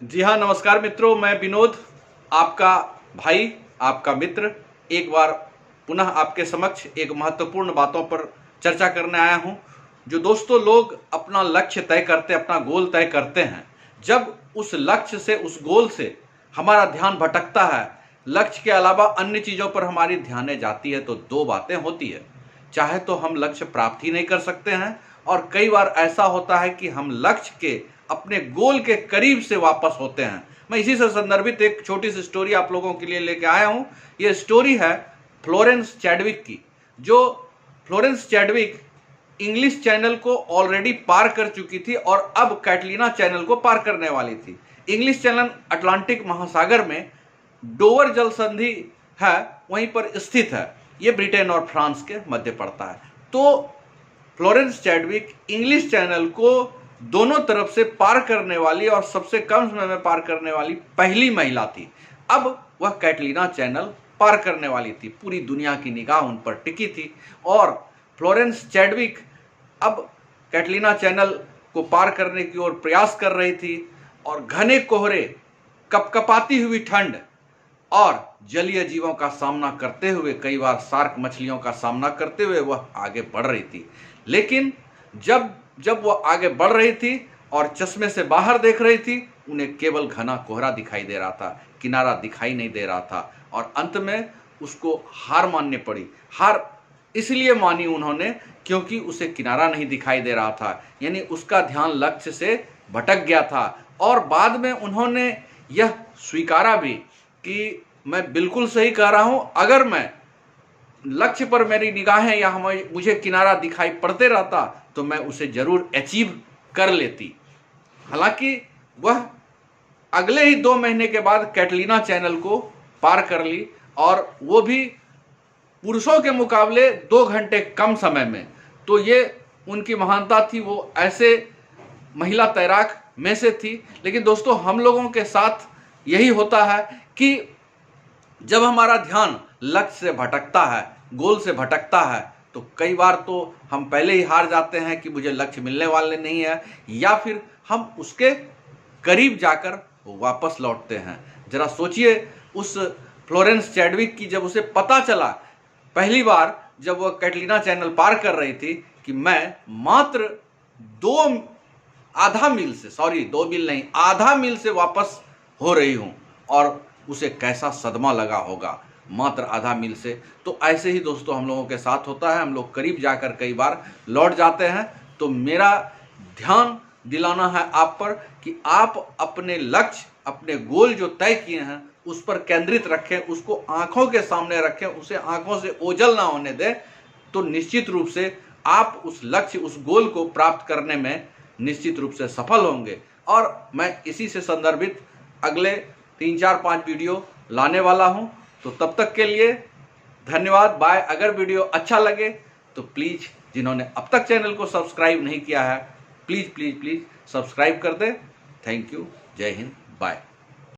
जी हाँ, नमस्कार मित्रों, मैं विनोद, आपका भाई, आपका मित्र, एक बार पुनः आपके समक्ष एक महत्वपूर्ण बातों पर चर्चा करने आया हूँ। जो दोस्तों लोग अपना लक्ष्य तय करते, अपना गोल तय करते हैं, जब उस लक्ष्य से, उस गोल से हमारा ध्यान भटकता है, लक्ष्य के अलावा अन्य चीज़ों पर हमारी ध्यान जाती है, तो दो बातें होती है। चाहे तो हम लक्ष्य प्राप्त ही नहीं कर सकते हैं, और कई बार ऐसा होता है कि हम लक्ष्य के, अपने गोल के करीब से वापस होते हैं। मैं इसी से संदर्भित एक छोटी सी स्टोरी आप लोगों के लिए लेके आया हूं। यह स्टोरी है फ्लोरेंस चैडविक की। जो फ्लोरेंस चैडविक इंग्लिश चैनल को ऑलरेडी पार कर चुकी थी और अब कैटलीना चैनल को पार करने वाली थी। इंग्लिश चैनल अटलांटिक महासागर में डोवर जल संधि है, वहीं पर स्थित है। यह ब्रिटेन और फ्रांस के मध्य पड़ता है। तो फ्लोरेंस चैडविक इंग्लिश चैनल को दोनों तरफ से पार करने वाली और सबसे कम समय में पार करने वाली पहली महिला थी। अब वह कैटलीना चैनल पार करने वाली थी। पूरी दुनिया की निगाह उन पर टिकी थी और फ्लोरेंस चैडविक अब कैटलीना चैनल को पार करने की ओर प्रयास कर रही थी। और घने कोहरे, कपकपाती हुई ठंड और जलीय जीवों का सामना करते हुए, कई बार शार्क मछलियों का सामना करते हुए वह आगे बढ़ रही थी। लेकिन जब वह आगे बढ़ रही थी और चश्मे से बाहर देख रही थी, उन्हें केवल घना कोहरा दिखाई दे रहा था, किनारा दिखाई नहीं दे रहा था। और अंत में उसको हार माननी पड़ी। हार इसलिए मानी उन्होंने क्योंकि उसे किनारा नहीं दिखाई दे रहा था, यानी उसका ध्यान लक्ष्य से भटक गया था। और बाद में उन्होंने यह स्वीकारा भी कि मैं बिल्कुल सही कह रहा हूं, अगर मैं लक्ष्य पर मेरी निगाहें या मुझे किनारा दिखाई पड़ते रहता तो मैं उसे जरूर अचीव कर लेती। हालांकि वह अगले ही 2 महीने के बाद कैटलीना चैनल को पार कर ली, और वो भी पुरुषों के मुकाबले 2 घंटे कम समय में। तो ये उनकी महानता थी, वो ऐसे महिला तैराक में से थी। लेकिन दोस्तों, हम लोगों के साथ यही होता है कि जब हमारा ध्यान लक्ष्य से भटकता है, गोल से भटकता है, तो कई बार तो हम पहले ही हार जाते हैं कि मुझे लक्ष्य मिलने वाले नहीं है, या फिर हम उसके करीब जाकर वापस लौटते हैं। जरा सोचिए, उस फ्लोरेंस चैडविक की जब उसे पता चला पहली बार, जब वह कैटलीना चैनल पार कर रही थी, कि मैं मात्र 2 मील नहीं, आधा मील से वापस हो रही हूं, और उसे कैसा सदमा लगा होगा, मात्र आधा मील से। तो ऐसे ही दोस्तों हम लोगों के साथ होता है, हम लोग करीब जाकर कई बार लौट जाते हैं। तो मेरा ध्यान दिलाना है आप पर कि आप अपने लक्ष्य, अपने गोल जो तय किए हैं उस पर केंद्रित रखें, उसको आंखों के सामने रखें, उसे आंखों से ओझल ना होने दें। तो निश्चित रूप से आप उस लक्ष्य, उस गोल को प्राप्त करने में निश्चित रूप से सफल होंगे। और मैं इसी से संदर्भित अगले 3, 4, 5 वीडियो लाने वाला हूं। तो तब तक के लिए धन्यवाद, बाय। अगर वीडियो अच्छा लगे तो प्लीज़, जिन्होंने अब तक चैनल को सब्सक्राइब नहीं किया है, प्लीज़ प्लीज़ प्लीज़ सब्सक्राइब कर दें। थैंक यू, जय हिंद, बाय।